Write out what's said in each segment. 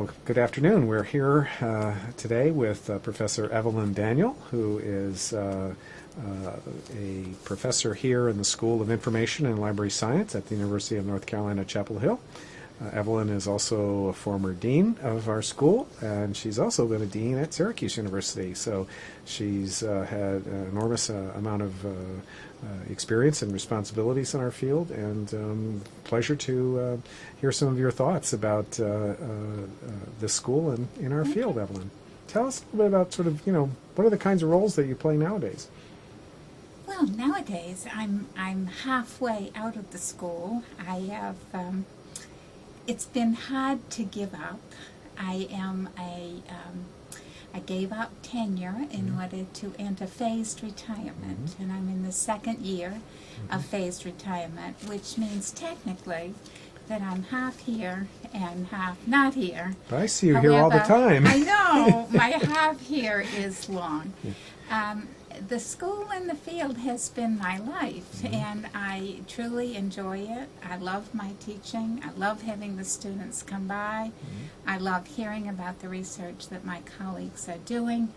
Well, good afternoon. We're here today with Professor Evelyn Daniel, who is a professor here in the School of Information and Library Science at the University of North Carolina, Chapel Hill. Evelyn is also a former dean of our school, and she's also been a dean at Syracuse University. So she's had an enormous amount of experience and responsibilities in our field, and pleasure to hear some of your thoughts about this school and in our field, Evelyn. Tell us a little bit about sort of, what are the kinds of roles that you play nowadays? Well, nowadays I'm halfway out of the school. I have it's been hard to give up. I gave up tenure in order to enter phased retirement, and I'm in the second year of phased retirement, which means technically that I'm half here and half not here. But I see you here all the time. I know, my half here is long. The school and the field has been my life, and I truly enjoy it. I love my teaching. I love having the students come by. I love hearing about the research that my colleagues are doing.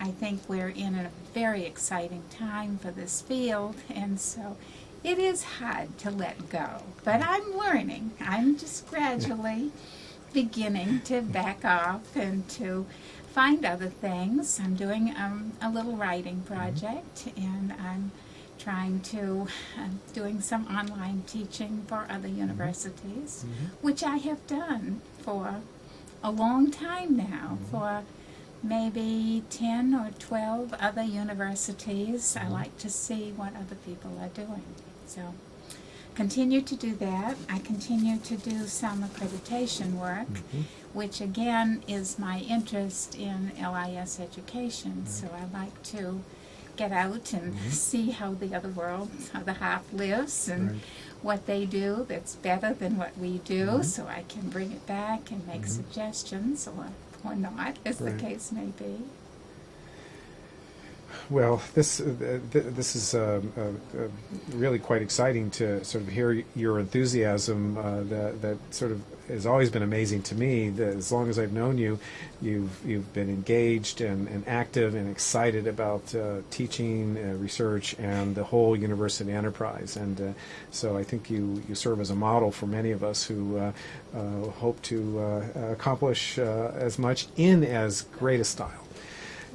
I think we're in a very exciting time for this field, and so it is hard to let go. But I'm learning. I'm just gradually beginning to back off and to find other things. I'm doing a little writing project, and I'm trying to doing some online teaching for other universities, which I have done for a long time now, for maybe 10 or 12 other universities. I like to see what other people are doing. So continue to do that. I continue to do some accreditation work, which again is my interest in LIS education. So I like to get out and see how the other world, how the half lives, and what they do that's better than what we do, so I can bring it back and make suggestions, or not, as the case may be. Well, this is really quite exciting to sort of hear your enthusiasm. That sort of has always been amazing to me. That as long as I've known you, you've been engaged and active and excited about teaching, research, and the whole university enterprise. And so I think you serve as a model for many of us who hope to accomplish as much in as great a style.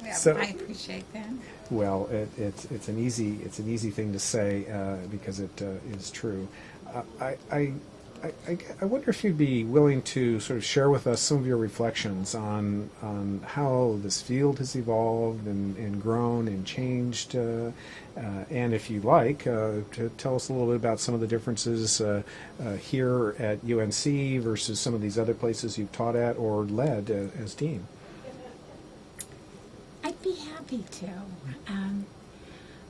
Well, so, I appreciate that. Well, it's an easy thing to say because it is true. I wonder if you'd be willing to sort of share with us some of your reflections on how this field has evolved and grown and changed, and if you like, to tell us a little bit about some of the differences here at UNC versus some of these other places you've taught at or led as dean. I'd be happy to.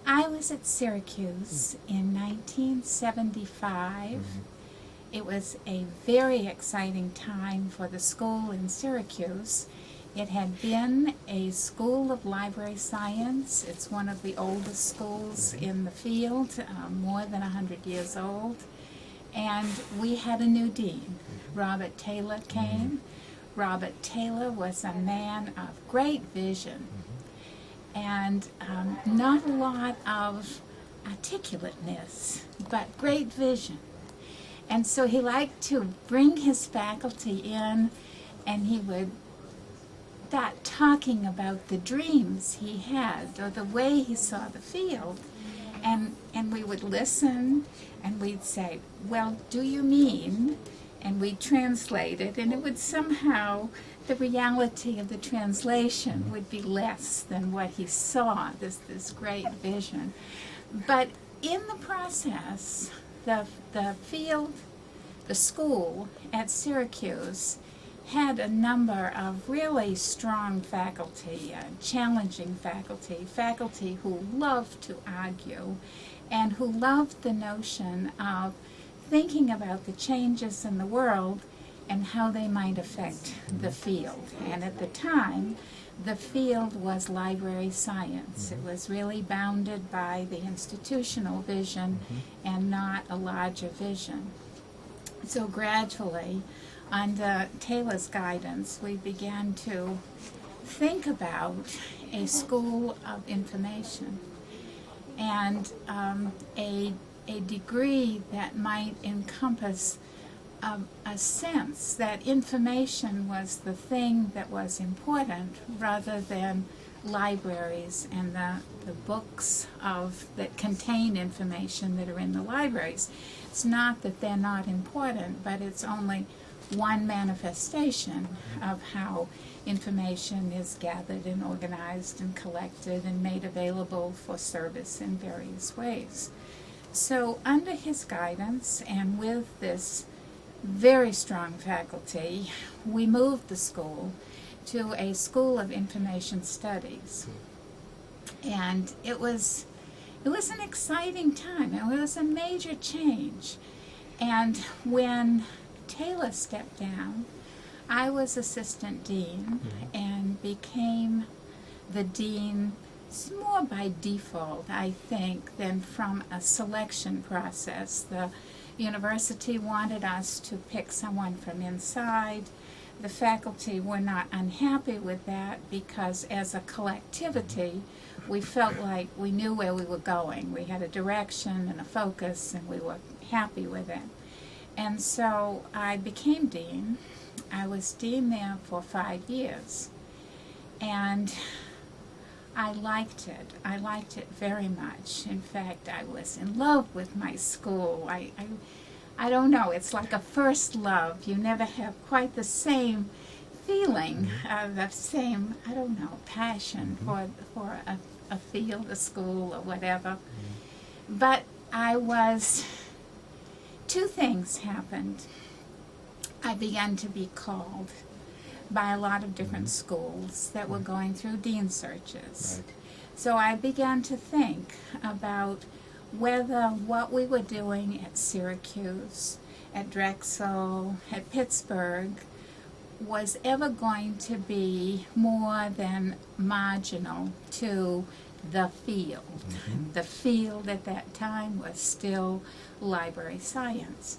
I was at Syracuse in 1975. It was a very exciting time for the school in Syracuse. It had been a school of library science. It's one of the oldest schools in the field, more than 100 years old. And we had a new dean. Robert Taylor came. Robert Taylor was a man of great vision, and not a lot of articulateness, but great vision. And so he liked to bring his faculty in, and he would start talking about the dreams he had or the way he saw the field. And we would listen, and we'd say, well, do you mean? And we'd translate it, and it would somehow, the reality of the translation would be less than what he saw, this great vision. But in the process, the field, the school at Syracuse had a number of really strong faculty, challenging faculty who loved to argue and who loved the notion of thinking about the changes in the world and how they might affect the field. And at the time, the field was library science. It was really bounded by the institutional vision and not a larger vision. So gradually, under Taylor's guidance, we began to think about a school of information and a degree that might encompass a sense that information was the thing that was important rather than libraries and the books that contain information that are in the libraries. It's not that they're not important, but it's only one manifestation of how information is gathered and organized and collected and made available for service in various ways. So under his guidance and with this very strong faculty, we moved the school to a School of Information Studies. And it was an exciting time. It was a major change. And when Taylor stepped down, I was assistant dean and became the dean more by default, I think, than from a selection process. The university wanted us to pick someone from inside. The faculty were not unhappy with that because as a collectivity, we felt like we knew where we were going. We had a direction and a focus, and we were happy with it. And so I became dean. I was dean there for 5 years. And I liked it. I liked it very much. In fact, I was in love with my school. I don't know, it's like a first love. You never have quite the same feeling, the same, I don't know, passion for a field, a school, or whatever. But two things happened. I began to be called by a lot of different schools that were going through dean searches. Right. So I began to think about whether what we were doing at Syracuse, at Drexel, at Pittsburgh, was ever going to be more than marginal to the field. The field at that time was still library science.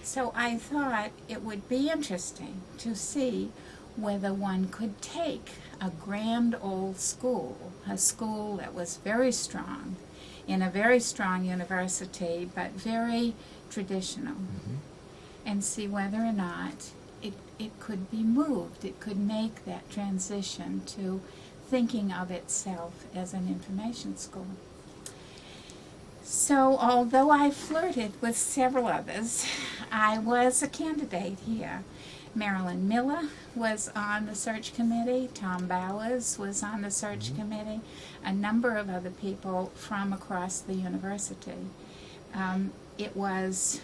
So I thought it would be interesting to see whether one could take a grand old school, a school that was very strong, in a very strong university, but very traditional, and see whether or not it could be moved. It could make that transition to thinking of itself as an information school. So although I flirted with several others, I was a candidate here. Marilyn Miller was on the search committee, Tom Bowers was on the search committee, a number of other people from across the university. It was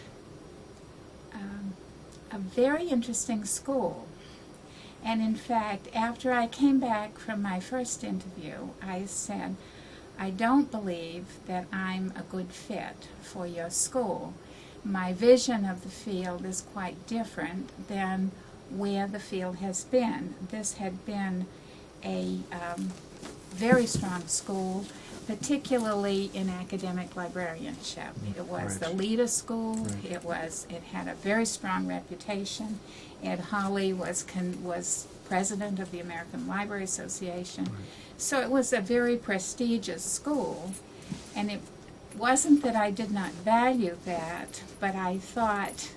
a very interesting school. And in fact, after I came back from my first interview, I said, I don't believe that I'm a good fit for your school. My vision of the field is quite different than where the field has been. This had been a very strong school, particularly in academic librarianship. It was the leader school. It had a very strong reputation. Ed Holly was president of the American Library Association. So it was a very prestigious school, and it wasn't that I did not value that, but I thought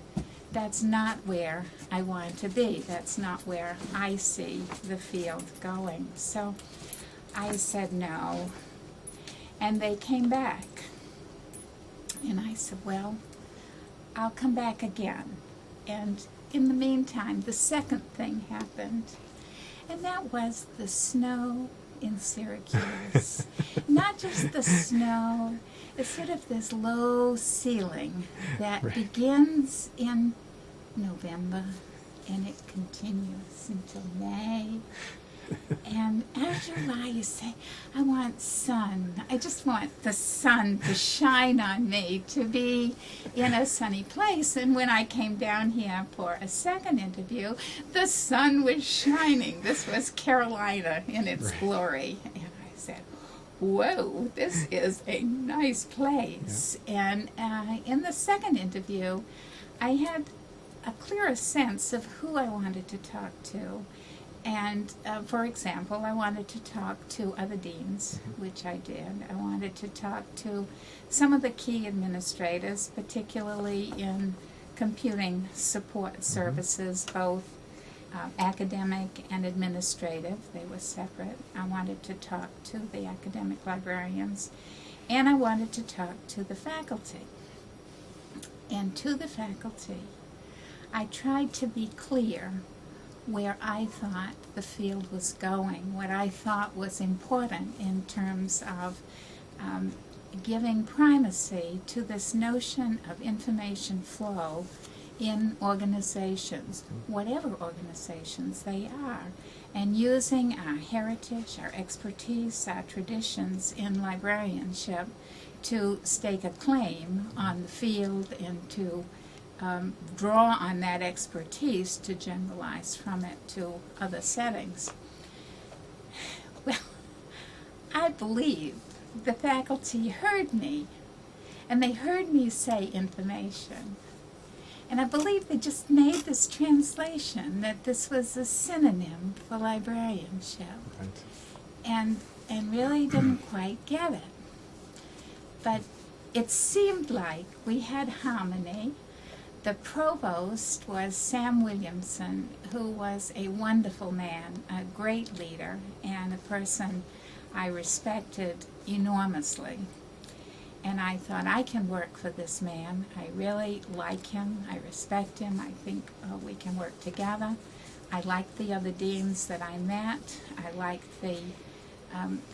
that's not where I want to be. That's not where I see the field going. So I said no, and they came back. And I said, well, I'll come back again. And in the meantime, the second thing happened, and that was the snow in Syracuse. Not just the snow, it's sort of this low ceiling that begins in November and it continues until May. And after a while you say, I want sun. I just want the sun to shine on me, to be in a sunny place. And when I came down here for a second interview, the sun was shining. This was Carolina in its glory. And I said, whoa, this is a nice place. And in the second interview, I had a clearer sense of who I wanted to talk to. And, for example, I wanted to talk to other deans, which I did. I wanted to talk to some of the key administrators, particularly in computing support services, both academic and administrative. They were separate. I wanted to talk to the academic librarians, and I wanted to talk to the faculty. And to the faculty, I tried to be clear where I thought the field was going, what I thought was important in terms of giving primacy to this notion of information flow in organizations, whatever organizations they are, and using our heritage, our expertise, our traditions in librarianship to stake a claim on the field and to draw on that expertise to generalize from it to other settings. Well, I believe the faculty heard me, and they heard me say information. And I believe they just made this translation that this was a synonym for librarianship, and really didn't quite get it. But it seemed like we had harmony. The provost was Sam Williamson, who was a wonderful man, a great leader, and a person I respected enormously. And I thought, I can work for this man. I really like him. I respect him. I think we can work together. I liked the other deans that I met. I liked the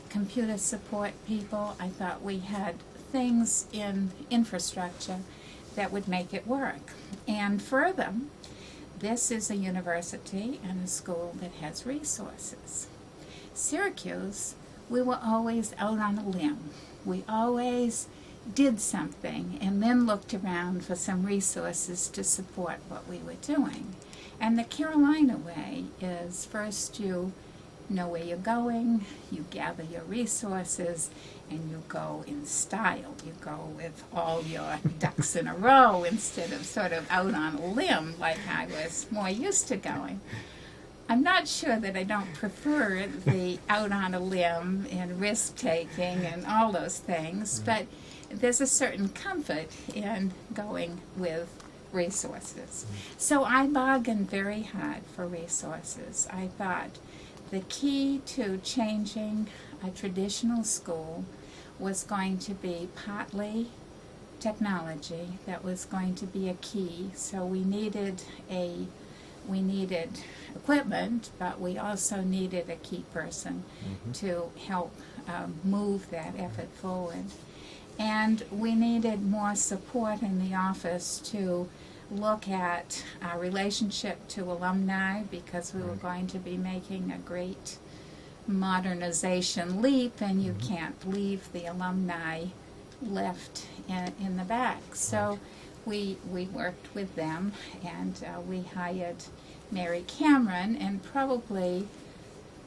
computer support people. I thought we had things in infrastructure that would make it work. And further, this is a university and a school that has resources. Syracuse, we were always out on a limb. We always did something and then looked around for some resources to support what we were doing. And the Carolina way is first you know where you're going, you gather your resources, and you go in style. You go with all your ducks in a row instead of sort of out on a limb like I was more used to going. I'm not sure that I don't prefer the out on a limb and risk-taking and all those things, but there's a certain comfort in going with resources. So I bargained very hard for resources. I thought the key to changing a traditional school was going to be partly technology. That was going to be a key. So we needed equipment, but we also needed a key person to help move that effort forward. And we needed more support in the office to look at our relationship to alumni, because we were going to be making a great modernization leap, and you can't leave the alumni left in the back. So we worked with them, and we hired Mary Cameron, and probably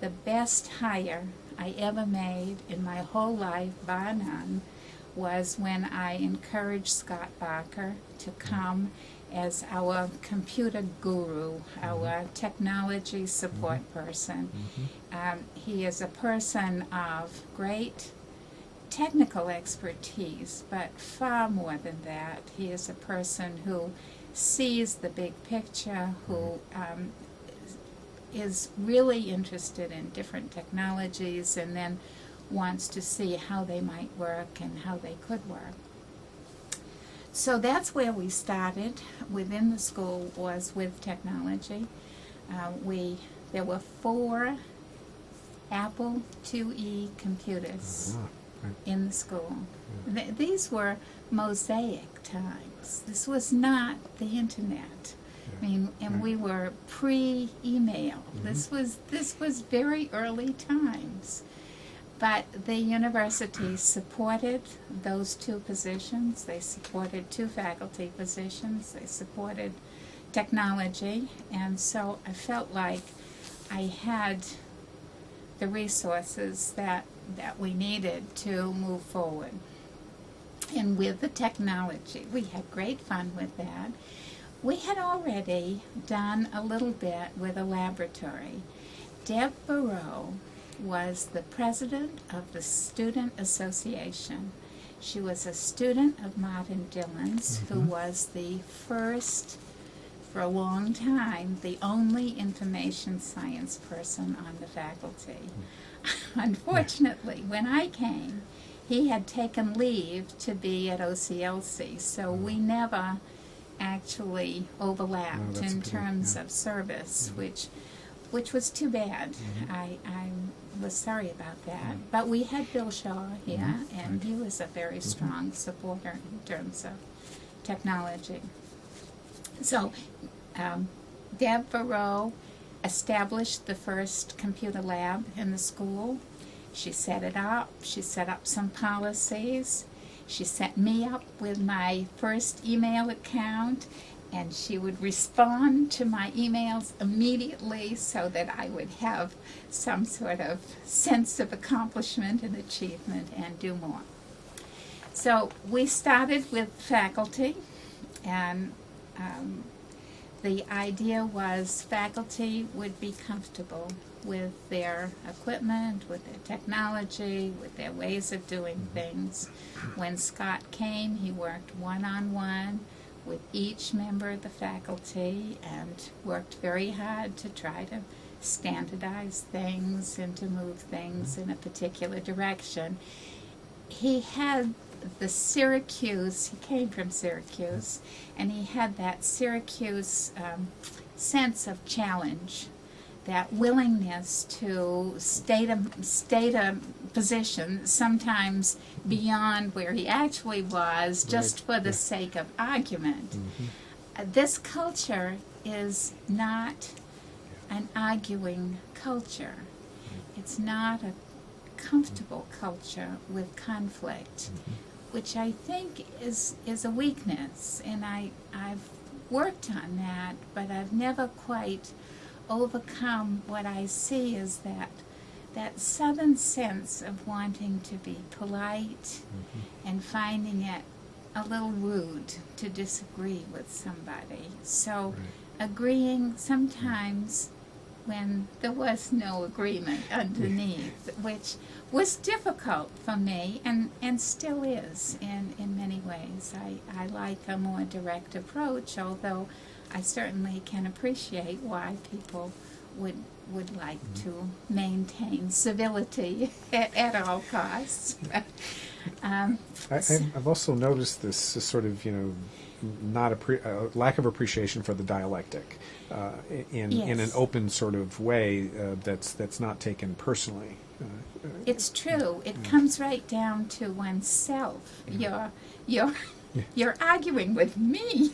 the best hire I ever made in my whole life, bar none, was when I encouraged Scott Barker to come as our computer guru, our technology support person. He is a person of great technical expertise, but far more than that. He is a person who sees the big picture, who is really interested in different technologies and then wants to see how they might work and how they could work. So that's where we started within the school, was with technology. There were 4 Apple IIe computers in the school. These were mosaic times. This was not the internet. I mean, and we were pre-email. This was very early times. But the university supported those 2 positions. They supported 2 faculty positions. They supported technology. And so I felt like I had the resources that we needed to move forward. And with the technology, we had great fun with that. We had already done a little bit with a laboratory. Deb Perot was the president of the Student Association. She was a student of Martin Dillon's, who was the first, for a long time, the only information science person on the faculty. Unfortunately, when I came, he had taken leave to be at OCLC, so we never actually overlapped in terms of service, which was too bad. I was sorry about that. But we had Bill Shaw here, and he was a very strong supporter in terms of technology. So Deb Perot established the first computer lab in the school. She set it up. She set up some policies. She set me up with my first email account, and she would respond to my emails immediately so that I would have some sort of sense of accomplishment and achievement and do more. So we started with faculty, and the idea was faculty would be comfortable with their equipment, with their technology, with their ways of doing things. When Scott came, he worked one-on-one with each member of the faculty and worked very hard to try to standardize things and to move things in a particular direction. He had the Syracuse, he came from Syracuse, and he had that Syracuse sense of challenge, that willingness to state a position, sometimes beyond where he actually was, just for the sake of argument. This culture is not an arguing culture. It's not a comfortable culture with conflict, which I think is a weakness, and I've worked on that, but I've never quite overcome what I see is that Southern sense of wanting to be polite and finding it a little rude to disagree with somebody. So agreeing sometimes when there was no agreement underneath, which was difficult for me and still is in many ways. I like a more direct approach, although I certainly can appreciate why people would like to maintain civility at all costs. I've also noticed this sort of, not lack of appreciation for the dialectic in an open sort of way that's not taken personally. It's true. It comes right down to oneself. You're arguing with me,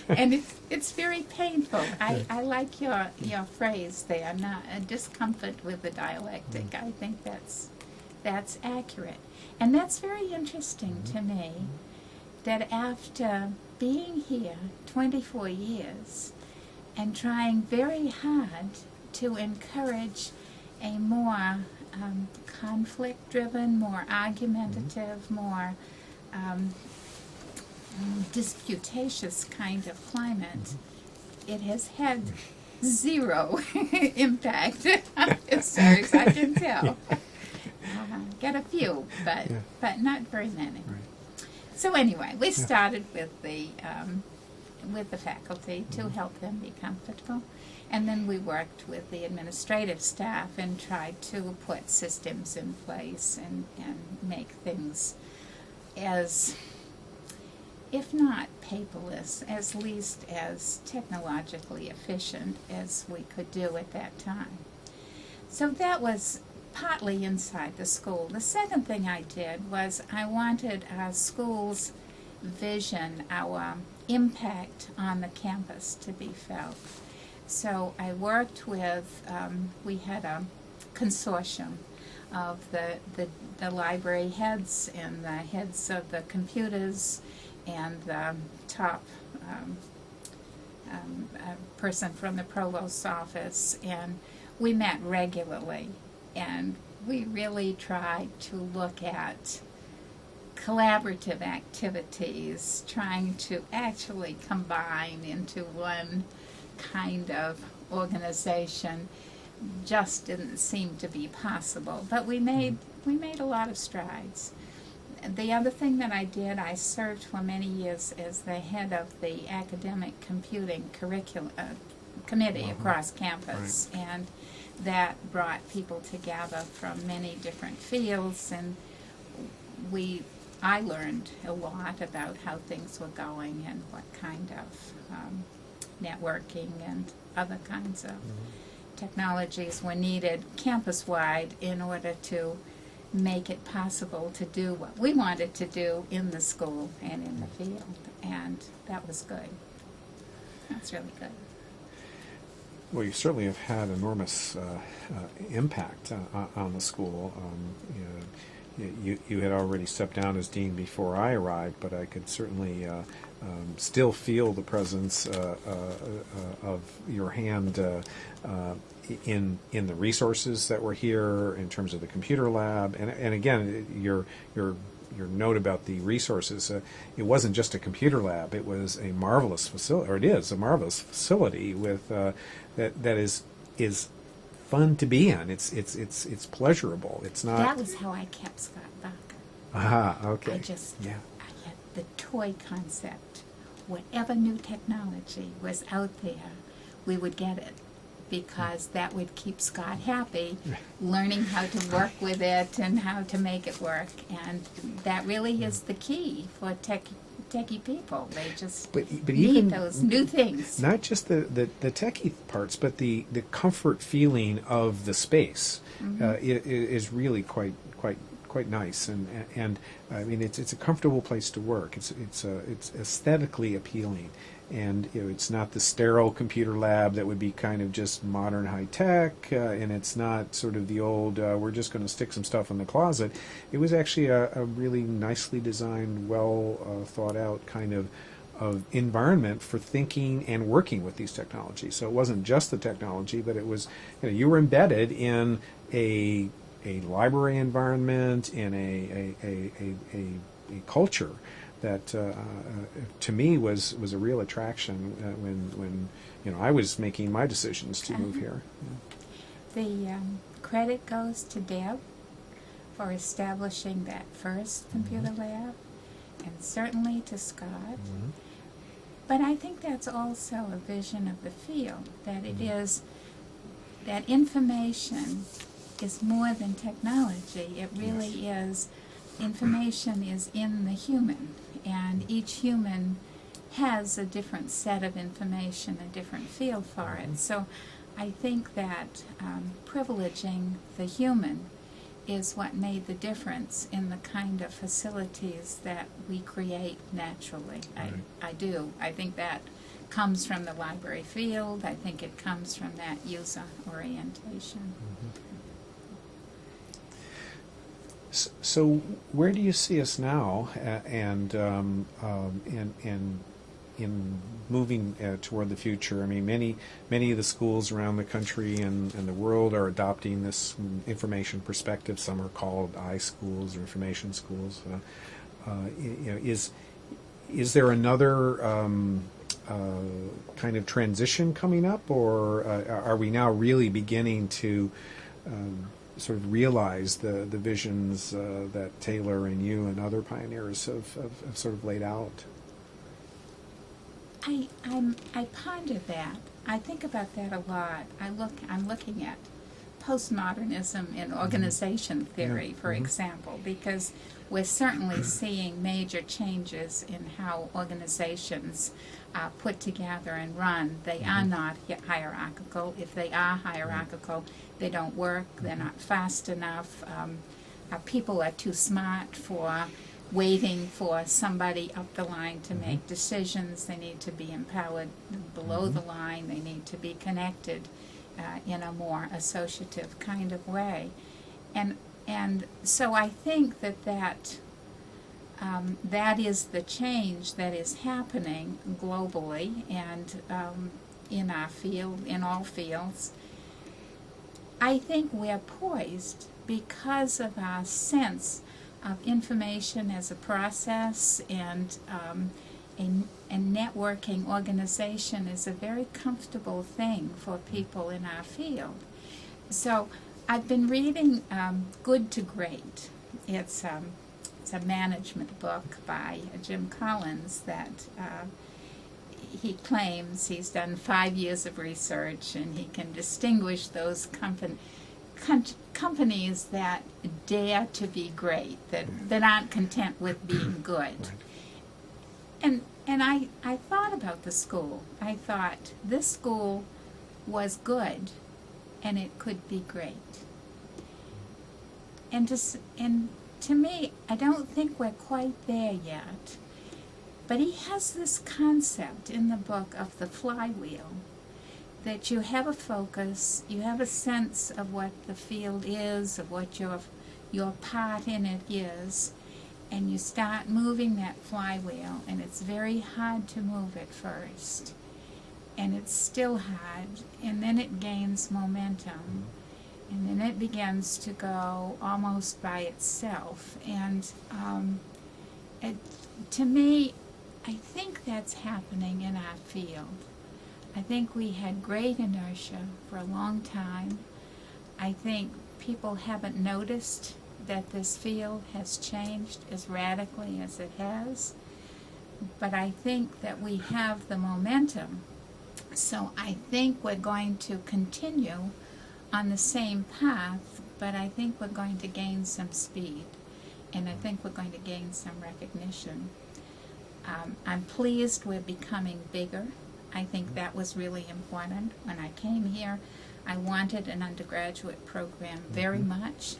and it's very painful. I like your phrase there, not a discomfort with the dialectic. I think that's accurate, and that's very interesting to me. That after being here 24 years and trying very hard to encourage a more conflict-driven, more argumentative, more disputatious kind of climate, it has had zero impact as far as I can tell. Got a few, but not very many. So anyway, we started with the faculty to help them be comfortable, and then we worked with the administrative staff and tried to put systems in place and make things as, if not paperless, as least as technologically efficient as we could do at that time. So that was partly inside the school. The second thing I did was I wanted our school's vision, our impact on the campus to be felt. So I worked with, we had a consortium of the library heads and the heads of the computers and the top person from the provost's office, and we met regularly, and we really tried to look at collaborative activities, trying to actually combine into one kind of organization just didn't seem to be possible. But we made a lot of strides. The other thing that I did, I served for many years as the head of the academic computing committee across campus, and that brought people together from many different fields, and I learned a lot about how things were going and what kind of networking and other kinds of technologies were needed campus-wide in order to make it possible to do what we wanted to do in the school and in the field, and that was good. That's really good. Well, you certainly have had enormous impact on the school. You had already stepped down as dean before I arrived, but I could certainly still feel the presence of your hand in the resources that were here in terms of the computer lab, and again, your note about the resources. It wasn't just a computer lab; it was a marvelous facility, or it is a marvelous facility with that is fun to be in. It's pleasurable. It's not. That was how I kept Scott Barker. Aha, okay. I had the toy concept. Whatever new technology was out there, we would get it, because that would keep Scott happy, learning how to work with it and how to make it work. And that really is the key for techie people. They just need even those new things. Not just the techie parts, but the comfort feeling of the space is really quite nice, and I mean it's a comfortable place to work. It's aesthetically appealing, and it's not the sterile computer lab that would be kind of just modern high tech, and it's not sort of the old we're just going to stick some stuff in the closet. It was actually a really nicely designed, well thought out kind of environment for thinking and working with these technologies. So it wasn't just the technology, but it was, you were embedded in a library environment, in a culture that to me was a real attraction when I was making my decisions to move here. The credit goes to Deb for establishing that first computer lab, and certainly to Scott. But I think that's also a vision of the field, that it is that information is more than technology. It really is. Information is in the human, and each human has a different set of information, a different feel for it. So I think that privileging the human is what made the difference in the kind of facilities that we create naturally. I do. I think that comes from the library field. I think it comes from that user orientation. So where do you see us now, and in moving toward the future? I mean, many of the schools around the country and the world are adopting this information perspective. Some are called I-schools or information schools. Is there another kind of transition coming up, or are we now really beginning to sort of realize the visions that Taylor and you and other pioneers have sort of laid out? I ponder that. I think about that a lot. I'm looking at postmodernism in organization theory, for example, because we're certainly seeing major changes in how organizations are put together and run. They are not hierarchical. If they are hierarchical, they don't work. They're not fast enough. People are too smart for waiting for somebody up the line to make decisions. They need to be empowered below the line. They need to be connected in a more associative kind of way. And so I think that is the change that is happening globally and in our field, in all fields. I think we're poised because of our sense of information as a process, and a networking organization is a very comfortable thing for people in our field. So I've been reading Good to Great. It's a management book by Jim Collins that he claims he's done 5 years of research, and he can distinguish those companies that dare to be great, that aren't content with being good. And I thought about the school. I thought this school was good, and it could be great. And to me, I don't think we're quite there yet. But he has this concept in the book of the flywheel, that you have a focus, you have a sense of what the field is, of what your part in it is, and you start moving that flywheel, and it's very hard to move at first. And it's still hard, and then it gains momentum, and then it begins to go almost by itself. And to me, I think that's happening in our field. I think we had great inertia for a long time. I think people haven't noticed that this field has changed as radically as it has. But I think that we have the momentum. So I think we're going to continue on the same path, but I think we're going to gain some speed. And I think we're going to gain some recognition. I'm pleased we're becoming bigger. I think that was really important. When I came here, I wanted an undergraduate program very much.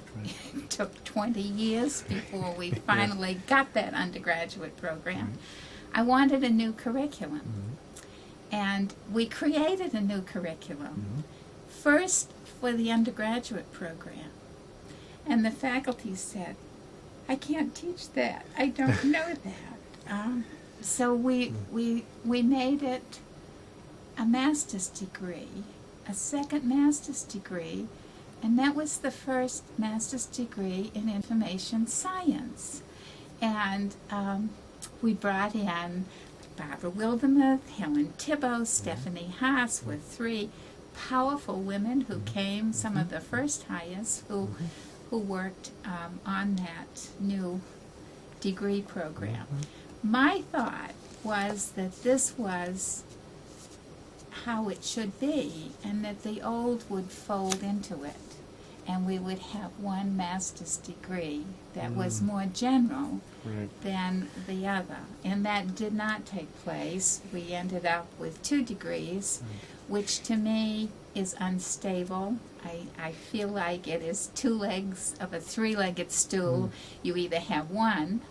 It took 20 years before we finally got that undergraduate program. I wanted a new curriculum. And we created a new curriculum, first for the undergraduate program. And the faculty said, I can't teach that. I don't know that. So we made it a master's degree, a second master's degree, and that was the first master's degree in information science. And we brought in Barbara Wildermuth, Helen Thibault, Stephanie Haas, were 3 powerful women who came, some of the first hires who worked on that new degree program. My thought was that this was how it should be, and that the old would fold into it, and we would have one master's degree that was more general than the other. And that did not take place. We ended up with 2 degrees, which to me is unstable. I feel like it is 2 legs of a 3-legged stool. You either have 1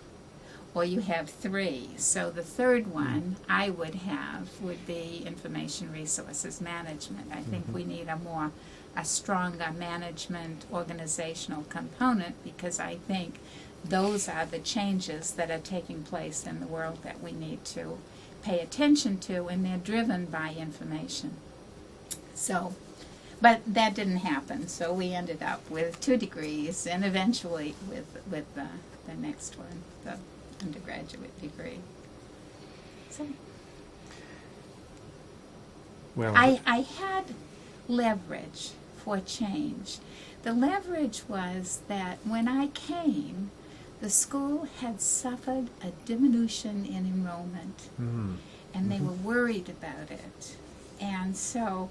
or you have 3. So the third one I would have would be information resources management. I think we need a stronger management organizational component, because I think those are the changes that are taking place in the world that we need to pay attention to, and they're driven by information. So, but that didn't happen, so we ended up with 2 degrees, and eventually with the next one, the undergraduate degree. So, Well, I had leverage for change. The leverage was that when I came, the school had suffered a diminution in enrollment, and they were worried about it. And so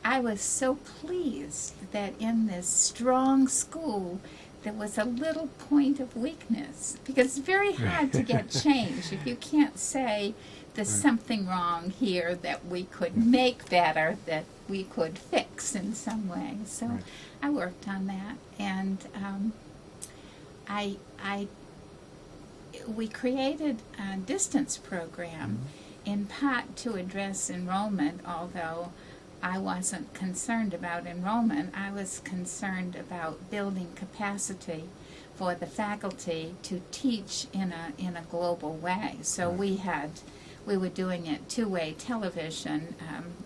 I was so pleased that in this strong school there was a little point of weakness, because it's very hard to get change if you can't say there's something wrong here that we could make better, that we could fix in some way. So I worked on that, and we created a distance program in part to address enrollment, although I wasn't concerned about enrollment. I was concerned about building capacity for the faculty to teach in a global way. So we were doing it 2-way television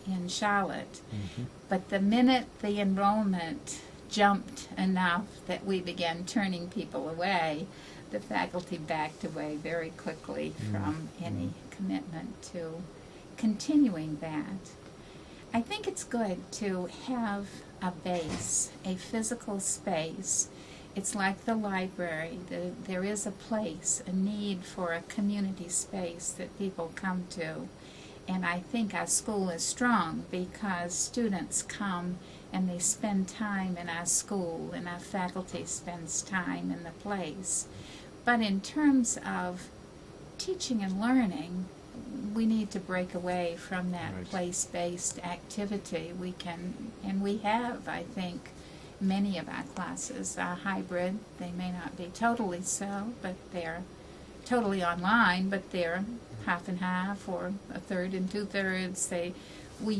in Charlotte. But the minute the enrollment jumped enough that we began turning people away, the faculty backed away very quickly from any commitment to continuing that. I think it's good to have a base, a physical space. It's like the library. There is a place, a need for a community space that people come to. And I think our school is strong because students come and they spend time in our school, and our faculty spends time in the place. But in terms of teaching and learning, we need to break away from that Right. place-based activity. We can, and we have, I think, many of our classes are hybrid. They may not be totally so, but they're totally online, but they're half and half or a third and two-thirds. We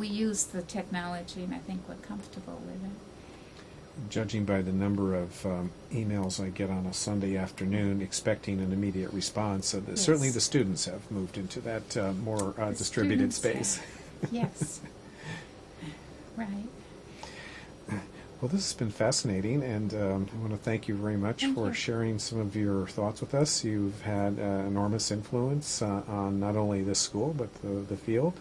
use the technology, and I think we're comfortable with it. Judging by the number of emails I get on a Sunday afternoon expecting an immediate response, so that certainly Yes. the students have moved into that more The distributed students space. have. Yes. Right. Well, this has been fascinating, and I want to thank you very much Thank for you. sharing some of your thoughts with us. You've had enormous influence on not only this school, but the field.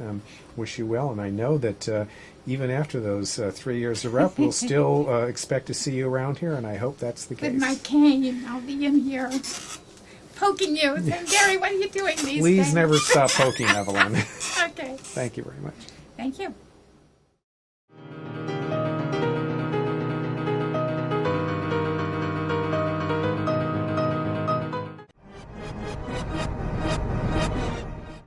Wish you well, and I know that even after those 3 years are up, we'll still expect to see you around here, and I hope that's the case. With my cane, I'll be in here poking you, saying, Gary, what are you doing these days? Please never stop poking, Evelyn. Okay. Thank you very much. Thank you.